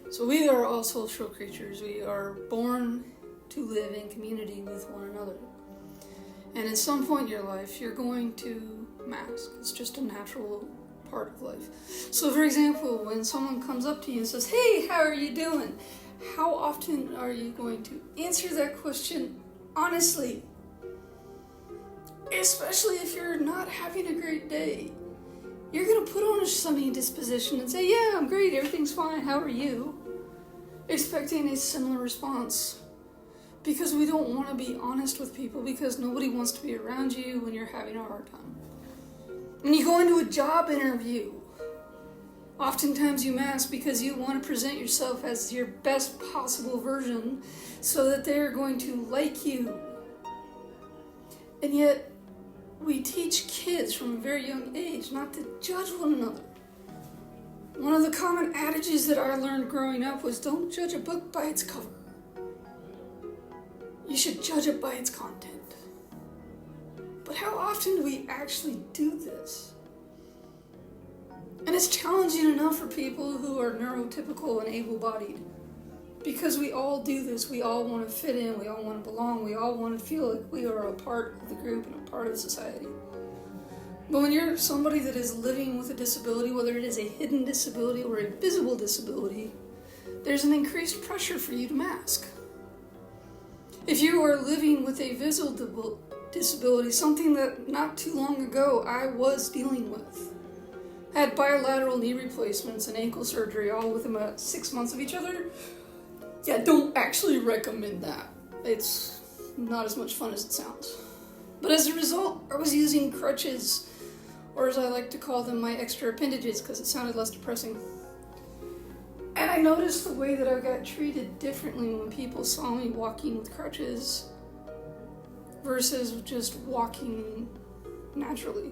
So we are all social creatures. We are born to live in community with one another. And at some point in your life, you're going to mask. It's just a natural part of life. So for example, when someone comes up to you and says, "Hey, how are you doing?" How often are you going to answer that question honestly? Especially if you're not having a great day. You're going to put on a sunny disposition and say, "Yeah, I'm great, everything's fine, how are you?" Expecting a similar response. Because we don't want to be honest with people, because nobody wants to be around you when you're having a hard time. When you go into a job interview, oftentimes you mask because you want to present yourself as your best possible version so that they're going to like you. And yet, we teach kids from a very young age not to judge one another. One of the common adages that I learned growing up was, don't judge a book by its cover. You should judge it by its content. But how often do we actually do this? And it's challenging enough for people who are neurotypical and able-bodied. Because we all do this. We all want to fit in. We all want to belong. We all want to feel like we are a part of the group and a part of society. But when you're somebody that is living with a disability, whether it is a hidden disability or a visible disability, there's an increased pressure for you to mask. If you are living with a visible disability, something that not too long ago I was dealing with, had bilateral knee replacements and ankle surgery all within about 6 months of each other, yeah, don't actually recommend that. It's not as much fun as it sounds. But as a result, I was using crutches, or as I like to call them, my extra appendages, because it sounded less depressing. And I noticed the way that I got treated differently when people saw me walking with crutches versus just walking naturally.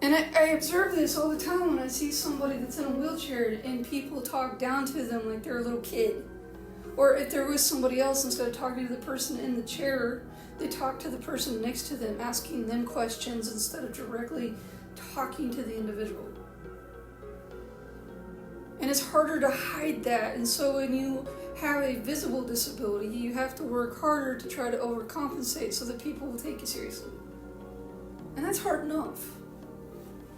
And I observe this all the time when I see somebody that's in a wheelchair and people talk down to them like they're a little kid. Or if there was somebody else, instead of talking to the person in the chair, they talk to the person next to them, asking them questions instead of directly talking to the individual. And it's harder to hide that. And so when you have a visible disability, you have to work harder to try to overcompensate so that people will take you seriously. And that's hard enough.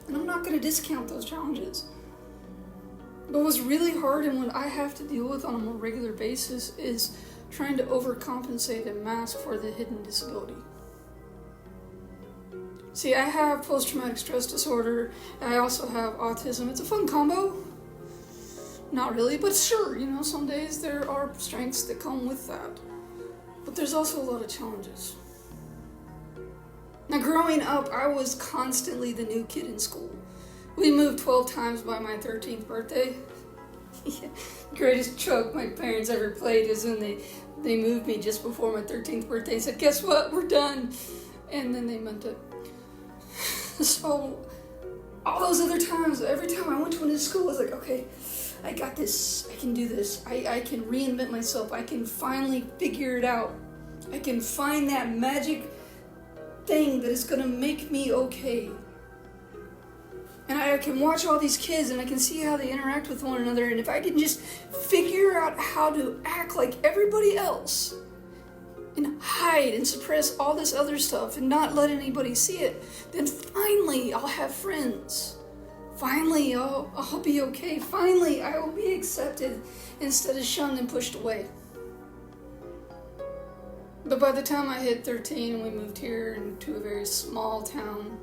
And I'm not going to discount those challenges. But what's really hard and what I have to deal with on a more regular basis is trying to overcompensate and mask for the hidden disability. See, I have post-traumatic stress disorder, and I also have autism. It's a fun combo. Not really, but sure, some days there are strengths that come with that. But there's also a lot of challenges. Now, growing up, I was constantly the new kid in school. We moved 12 times by my 13th birthday. Greatest joke my parents ever played is when they moved me just before my 13th birthday and said, "Guess what? We're done." And then they meant it. So, all those other times, every time I went to a new school, I was like, okay, I got this. I can do this. I can reinvent myself. I can finally figure it out. I can find that magic thing that is going to make me okay. And I can watch all these kids and I can see how they interact with one another. And if I can just figure out how to act like everybody else and hide and suppress all this other stuff and not let anybody see it, then finally I'll have friends. Finally I'll be okay. Finally I will be accepted instead of shunned and pushed away. But by the time I hit 13 and we moved here into a very small town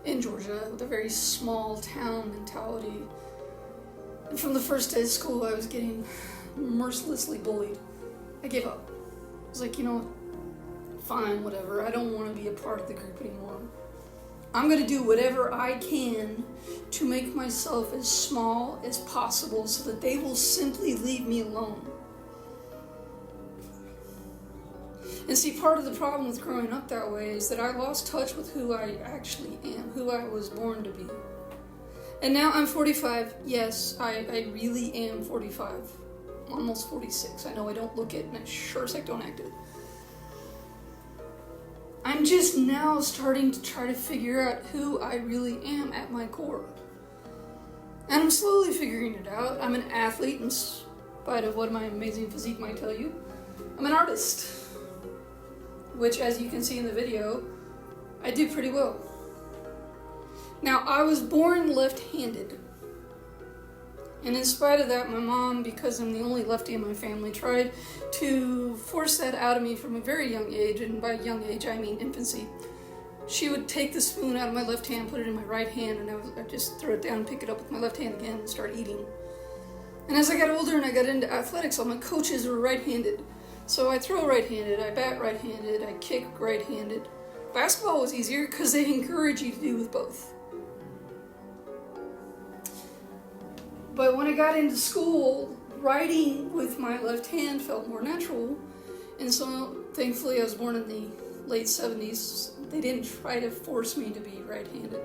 in Georgia with a very small town mentality, and from the first day of school I was getting mercilessly bullied. I gave up. I was like, fine, whatever. I don't want to be a part of the group anymore. I'm going to do whatever I can to make myself as small as possible so that they will simply leave me alone. And see, part of the problem with growing up that way is that I lost touch with who I actually am, who I was born to be. And now I'm 45. Yes, I really am 45. I'm almost 46. I know I don't look it, and I sure as heck don't act it. I'm just now starting to try to figure out who I really am at my core. And I'm slowly figuring it out. I'm an athlete in spite of what my amazing physique might tell you. I'm an artist, which, as you can see in the video, I do pretty well. Now, I was born left-handed. And in spite of that, my mom, because I'm the only lefty in my family, tried to force that out of me from a very young age, and by young age I mean infancy. She would take the spoon out of my left hand, put it in my right hand, and I'd just throw it down, pick it up with my left hand again, and start eating. And as I got older and I got into athletics, all my coaches were right-handed. So I throw right-handed, I bat right-handed, I kick right-handed. Basketball was easier because they encourage you to do with both. But when I got into school, writing with my left hand felt more natural. And so, thankfully, I was born in the late 70s. They didn't try to force me to be right-handed.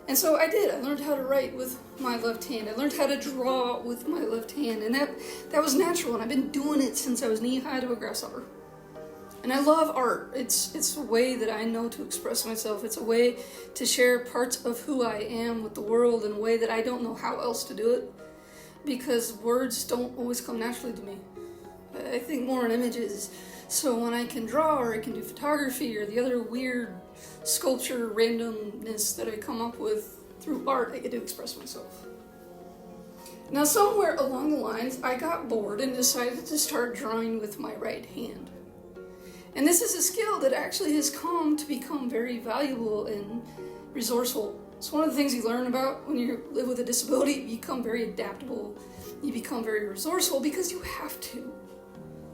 And so I did. I learned how to write with my left hand. I learned how to draw with my left hand. And that was natural. And I've been doing it since I was knee-high to a grasshopper. And I love art. It's a way that I know to express myself. It's a way to share parts of who I am with the world in a way that I don't know how else to do it, because words don't always come naturally to me. I think more in images. So when I can draw, or I can do photography, or the other weird sculpture randomness that I come up with through art, I get to express myself. Now, somewhere along the lines, I got bored and decided to start drawing with my right hand. And this is a skill that actually has come to become very valuable and resourceful. It's one of the things you learn about when you live with a disability. You become very adaptable. You become very resourceful because you have to.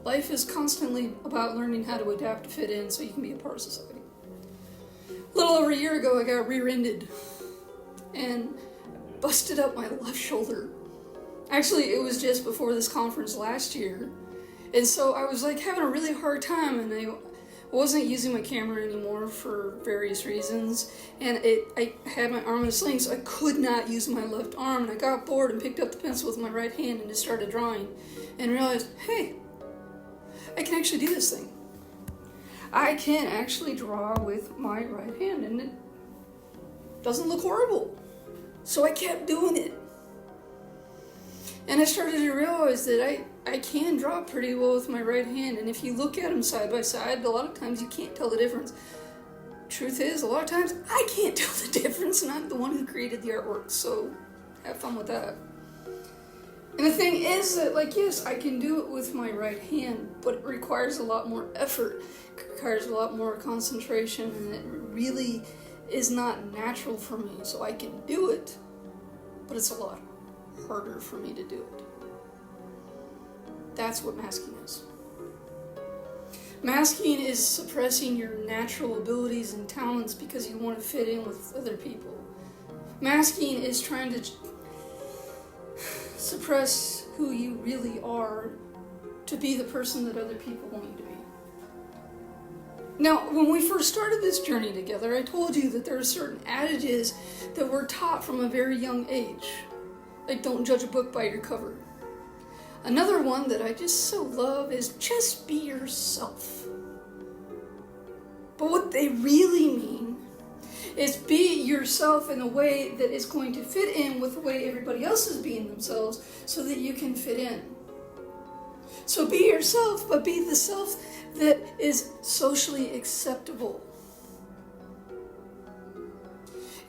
Life is constantly about learning how to adapt to fit in so you can be a part of society. A little over a year ago, I got rear-ended and busted up my left shoulder. Actually, it was just before this conference last year. And so I was like having a really hard time, and I wasn't using my camera anymore for various reasons. And I had my arm in a sling, so I could not use my left arm. And I got bored and picked up the pencil with my right hand and just started drawing. And realized, hey, I can actually do this thing. I can actually draw with my right hand, and it doesn't look horrible. So I kept doing it. And I started to realize that I can draw pretty well with my right hand, and if you look at them side by side, a lot of times you can't tell the difference. Truth is, a lot of times I can't tell the difference, and I'm the one who created the artwork, so have fun with that. And the thing is that, yes, I can do it with my right hand, but it requires a lot more effort, it requires a lot more concentration, and it really is not natural for me, so I can do it, but it's a lot harder for me to do it. That's what masking is. Masking is suppressing your natural abilities and talents because you want to fit in with other people. Masking is trying to suppress who you really are to be the person that other people want you to be. Now, when we first started this journey together, I told you that there are certain adages that we're taught from a very young age. Like, don't judge a book by your cover. Another one that I just so love is just be yourself. But what they really mean is be yourself in a way that is going to fit in with the way everybody else is being themselves so that you can fit in. So be yourself, but be the self that is socially acceptable.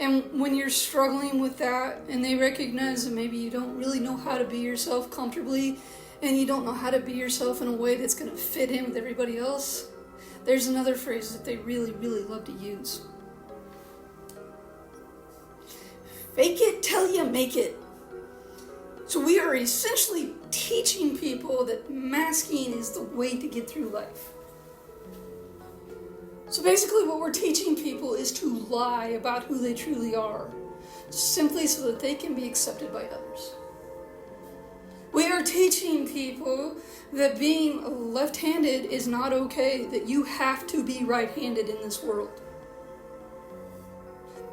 And when you're struggling with that and they recognize that maybe you don't really know how to be yourself comfortably and you don't know how to be yourself in a way that's going to fit in with everybody else, there's another phrase that they really, really love to use. Fake it till you make it. So we are essentially teaching people that masking is the way to get through life. So basically what we're teaching people is to lie about who they truly are, simply so that they can be accepted by others. We are teaching people that being left-handed is not okay, that you have to be right-handed in this world.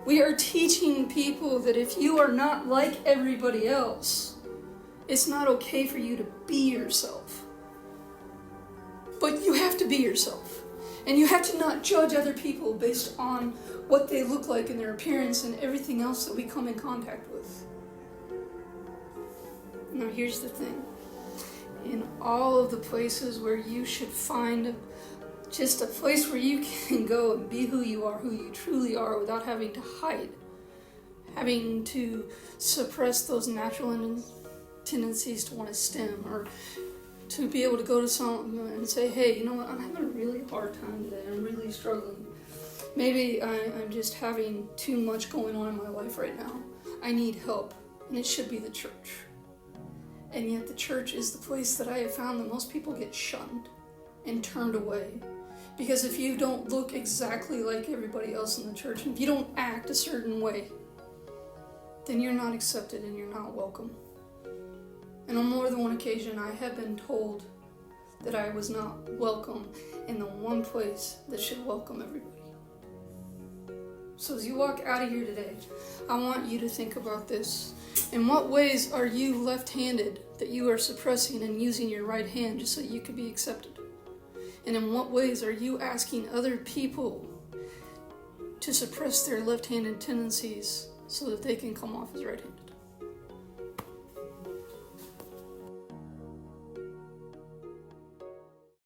We are teaching people that if you are not like everybody else, it's not okay for you to be yourself. But you have to be yourself. And you have to not judge other people based on what they look like and their appearance and everything else that we come in contact with. Now here's the thing. In all of the places where you should find just a place where you can go and be who you truly are, without having to hide, having to suppress those natural tendencies to want to stem, or to be able to go to someone and say, hey, you know what, I'm having a really hard time today, I'm really struggling. Maybe I'm just having too much going on in my life right now. I need help, and it should be the church. And yet the church is the place that I have found that most people get shunned and turned away. Because if you don't look exactly like everybody else in the church, and if you don't act a certain way, then you're not accepted and you're not welcome. And on more than one occasion, I have been told that I was not welcome in the one place that should welcome everybody. So as you walk out of here today, I want you to think about this. In what ways are you left-handed that you are suppressing and using your right hand just so you can be accepted? And in what ways are you asking other people to suppress their left-handed tendencies so that they can come off as right-handed?